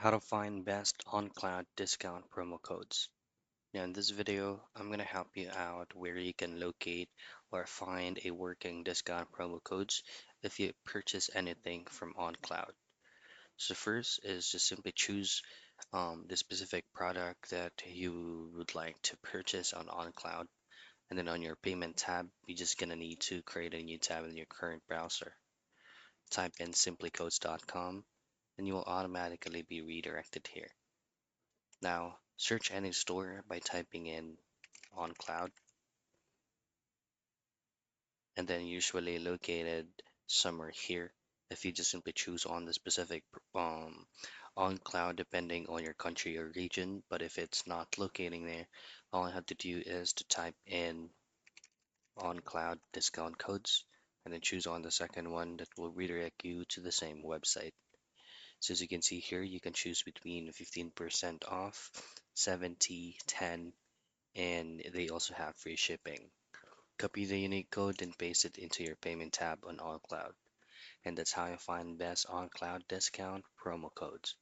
How to find best on-cloud discount promo codes. Now in this video, I'm going to help you out where you can locate or find a working discount promo codes if you purchase anything from OnCloud. So first is just simply choose the specific product that you would like to purchase on OnCloud. And then on your payment tab, you're just going to need to create a new tab in your current browser. Type in simplycodes.com and you will automatically be redirected here. Now, search any store by typing in on cloud and then usually located somewhere here. If you just simply choose on the specific on cloud depending on your country or region, but if it's not locating there, all I have to do is to type in on cloud discount codes and then choose on the second one that will redirect you to the same website. So as you can see here, you can choose between 15% off, 70, 10, and they also have free shipping. Copy the unique code and paste it into your payment tab on OnCloud. And that's how you find best OnCloud discount promo codes.